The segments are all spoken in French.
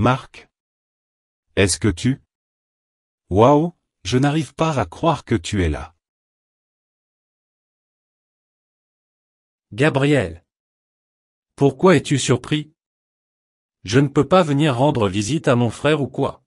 Marc? Est-ce que tu... Waouh, je n'arrive pas à croire que tu es là. Gabriel. Pourquoi es-tu surpris? Je ne peux pas venir rendre visite à mon frère ou quoi?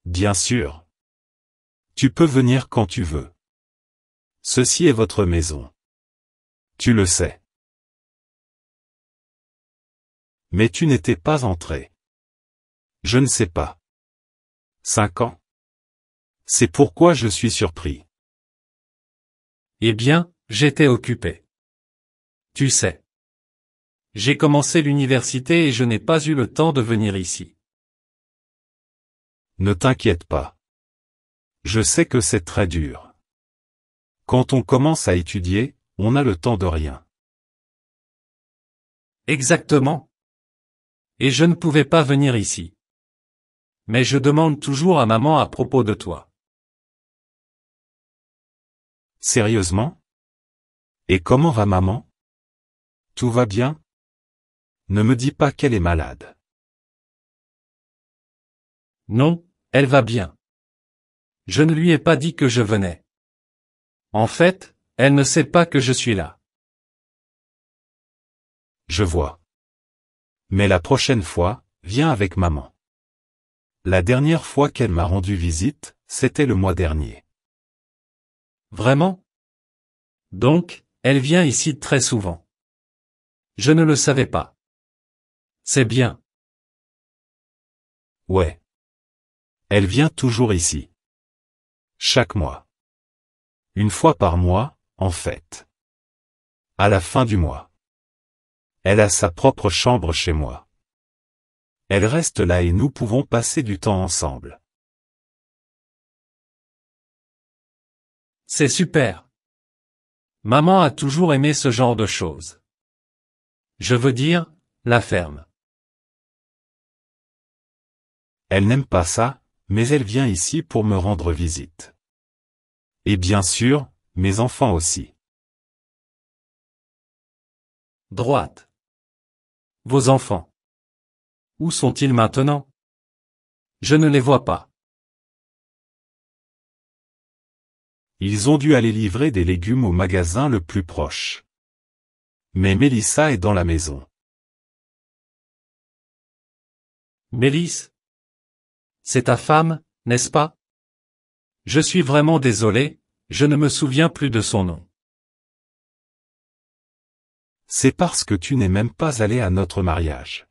Bien sûr. Tu peux venir quand tu veux. Ceci est votre maison. Tu le sais. Mais tu n'étais pas entré. Je ne sais pas. 5 ans. C'est pourquoi je suis surpris. Eh bien, j'étais occupé. Tu sais. J'ai commencé l'université et je n'ai pas eu le temps de venir ici. Ne t'inquiète pas. Je sais que c'est très dur. Quand on commence à étudier, on a le temps de rien. Exactement. Et je ne pouvais pas venir ici. Mais je demande toujours à maman à propos de toi. Sérieusement? Et comment va maman? Tout va bien? Ne me dis pas qu'elle est malade. Non, elle va bien. Je ne lui ai pas dit que je venais. En fait, elle ne sait pas que je suis là. Je vois. Mais la prochaine fois, viens avec maman. La dernière fois qu'elle m'a rendu visite, c'était le mois dernier. Vraiment? Donc, elle vient ici très souvent. Je ne le savais pas. C'est bien. Ouais. Elle vient toujours ici. Chaque mois. Une fois par mois, en fait. À la fin du mois. Elle a sa propre chambre chez moi. Elle reste là et nous pouvons passer du temps ensemble. C'est super. Maman a toujours aimé ce genre de choses. Je veux dire, la ferme. Elle n'aime pas ça, mais elle vient ici pour me rendre visite. Et bien sûr, mes enfants aussi. Droite. Vos enfants. Où sont-ils maintenant? Je ne les vois pas. Ils ont dû aller livrer des légumes au magasin le plus proche. Mais Mélissa est dans la maison. Mélisse? C'est ta femme, n'est-ce pas? Je suis vraiment désolé, je ne me souviens plus de son nom. C'est parce que tu n'es même pas allé à notre mariage.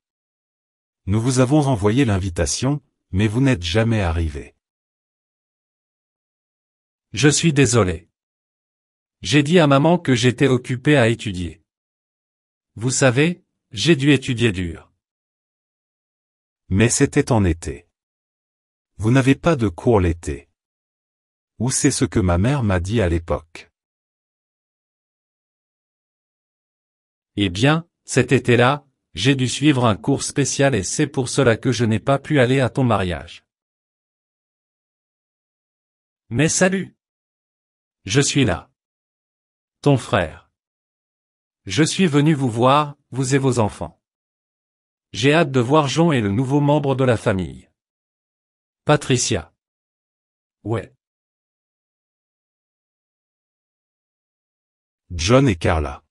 Nous vous avons envoyé l'invitation, mais vous n'êtes jamais arrivé. Je suis désolé. J'ai dit à maman que j'étais occupé à étudier. Vous savez, j'ai dû étudier dur. Mais c'était en été. Vous n'avez pas de cours l'été. Ou c'est ce que ma mère m'a dit à l'époque. Eh bien, cet été-là, j'ai dû suivre un cours spécial et c'est pour cela que je n'ai pas pu aller à ton mariage. Mais salut! Je suis là. Ton frère. Je suis venu vous voir, vous et vos enfants. J'ai hâte de voir Jean et le nouveau membre de la famille. Patricia. Ouais. John et Carla.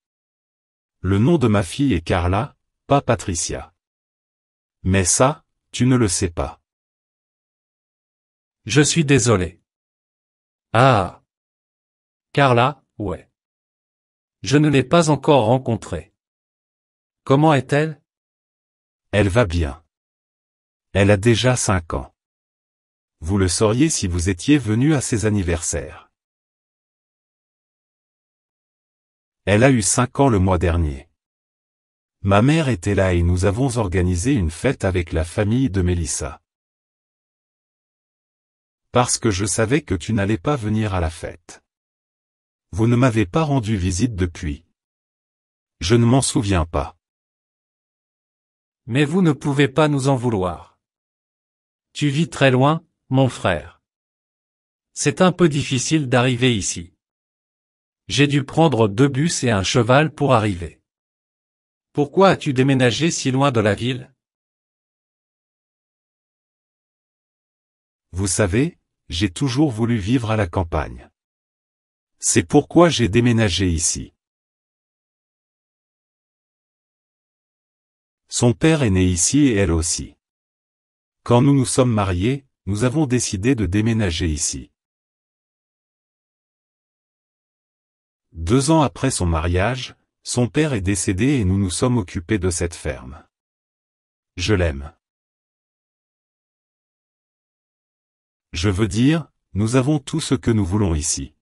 Le nom de ma fille est Carla, pas Patricia. Mais ça, tu ne le sais pas. Je suis désolé. Ah. Carla, ouais. Je ne l'ai pas encore rencontrée. Comment est-elle? Elle va bien. Elle a déjà 5 ans. Vous le sauriez si vous étiez venu à ses anniversaires. Elle a eu 5 ans le mois dernier. Ma mère était là et nous avons organisé une fête avec la famille de Mélissa. Parce que je savais que tu n'allais pas venir à la fête. Vous ne m'avez pas rendu visite depuis. Je ne m'en souviens pas. Mais vous ne pouvez pas nous en vouloir. Tu vis très loin, mon frère. C'est un peu difficile d'arriver ici. J'ai dû prendre 2 bus et un cheval pour arriver. Pourquoi as-tu déménagé si loin de la ville? Vous savez, j'ai toujours voulu vivre à la campagne. C'est pourquoi j'ai déménagé ici. Son père est né ici et elle aussi. Quand nous nous sommes mariés, nous avons décidé de déménager ici. 2 ans après son mariage, son père est décédé et nous nous sommes occupés de cette ferme. Je l'aime. Je veux dire, nous avons tout ce que nous voulons ici.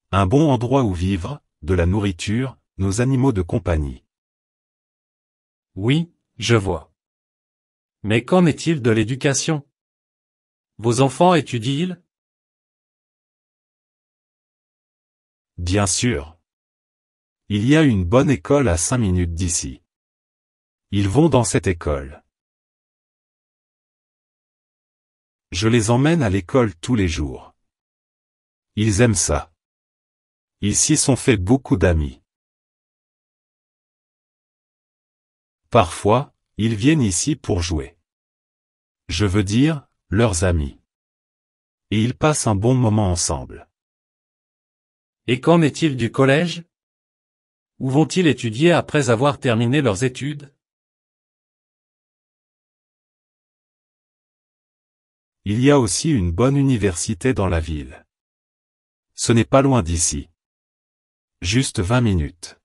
Un bon endroit où vivre, de la nourriture, nos animaux de compagnie. Oui, je vois. Mais qu'en est-il de l'éducation? Vos enfants étudient-ils? Bien sûr. Il y a une bonne école à 5 minutes d'ici. Ils vont dans cette école. Je les emmène à l'école tous les jours. Ils aiment ça. Ils s'y sont fait beaucoup d'amis. Parfois, ils viennent ici pour jouer. Je veux dire, leurs amis. Et ils passent un bon moment ensemble. Et qu'en est-il du collège? Où vont-ils étudier après avoir terminé leurs études? Il y a aussi une bonne université dans la ville. Ce n'est pas loin d'ici. Juste 20 minutes.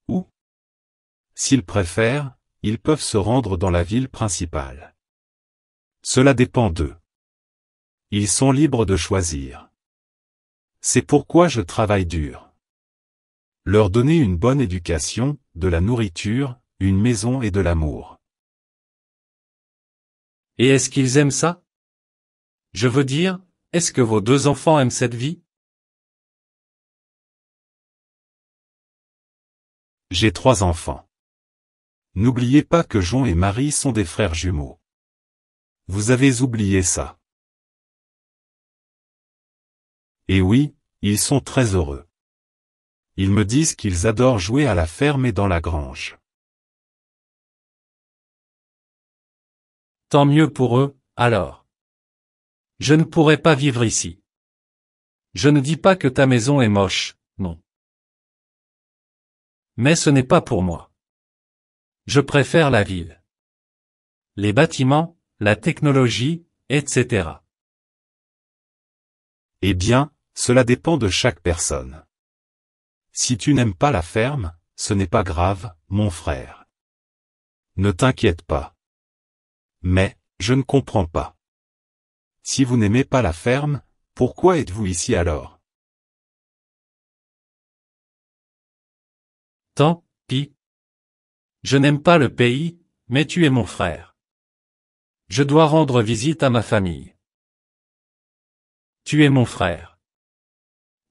Ou, s'ils préfèrent, ils peuvent se rendre dans la ville principale. Cela dépend d'eux. Ils sont libres de choisir. C'est pourquoi je travaille dur. Leur donner une bonne éducation, de la nourriture, une maison et de l'amour. Et est-ce qu'ils aiment ça? Je veux dire, est-ce que vos 2 enfants aiment cette vie? J'ai 3 enfants. N'oubliez pas que Jon et Marie sont des frères jumeaux. Vous avez oublié ça. Et oui, ils sont très heureux. Ils me disent qu'ils adorent jouer à la ferme et dans la grange. Tant mieux pour eux, alors. Je ne pourrais pas vivre ici. Je ne dis pas que ta maison est moche, non. Mais ce n'est pas pour moi. Je préfère la ville. Les bâtiments, la technologie, etc. Eh bien, cela dépend de chaque personne. Si tu n'aimes pas la ferme, ce n'est pas grave, mon frère. Ne t'inquiète pas. Mais, je ne comprends pas. Si vous n'aimez pas la ferme, pourquoi êtes-vous ici alors? Tant pis. Je n'aime pas le pays, mais tu es mon frère. Je dois rendre visite à ma famille. Tu es mon frère.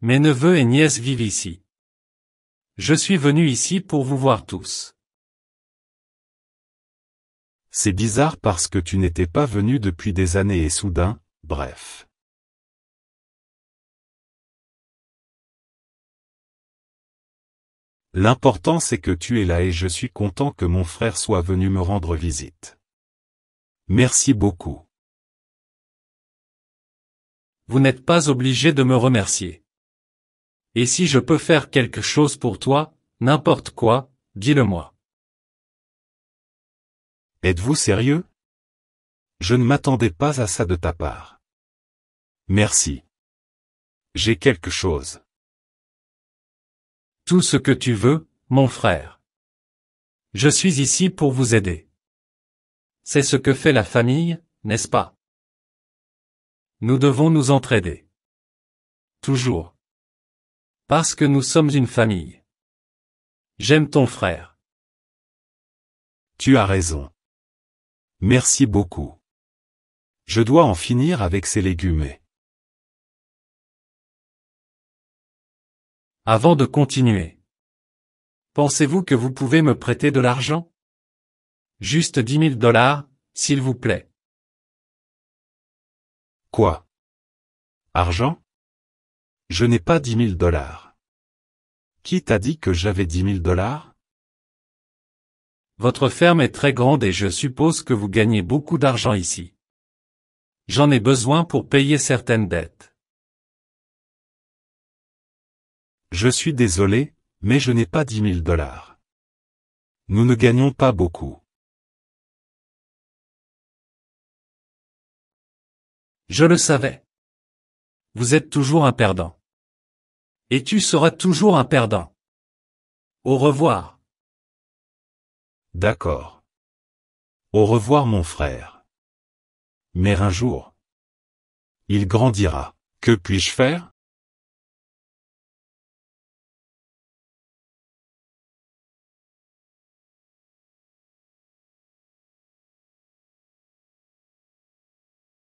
Mes neveux et nièces vivent ici. Je suis venu ici pour vous voir tous. C'est bizarre parce que tu n'étais pas venu depuis des années et soudain, bref. L'important c'est que tu es là et je suis content que mon frère soit venu me rendre visite. Merci beaucoup. Vous n'êtes pas obligé de me remercier. Et si je peux faire quelque chose pour toi, n'importe quoi, dis-le-moi. Êtes-vous sérieux? Je ne m'attendais pas à ça de ta part. Merci. J'ai quelque chose. Tout ce que tu veux, mon frère. Je suis ici pour vous aider. C'est ce que fait la famille, n'est-ce pas? Nous devons nous entraider. Toujours. Parce que nous sommes une famille. J'aime ton frère. Tu as raison. Merci beaucoup. Je dois en finir avec ces légumes. Avant de continuer. Pensez-vous que vous pouvez me prêter de l'argent? Juste 10 000 $, s'il vous plaît. Quoi? Argent? Je n'ai pas 10 000 $. Qui t'a dit que j'avais 10 000 dollars? Votre ferme est très grande et je suppose que vous gagnez beaucoup d'argent ici. J'en ai besoin pour payer certaines dettes. Je suis désolé, mais je n'ai pas 10 000 dollars. Nous ne gagnons pas beaucoup. Je le savais. Vous êtes toujours un perdant. Et tu seras toujours un perdant. Au revoir. D'accord. Au revoir mon frère. Mais un jour, il grandira. Que puis-je faire?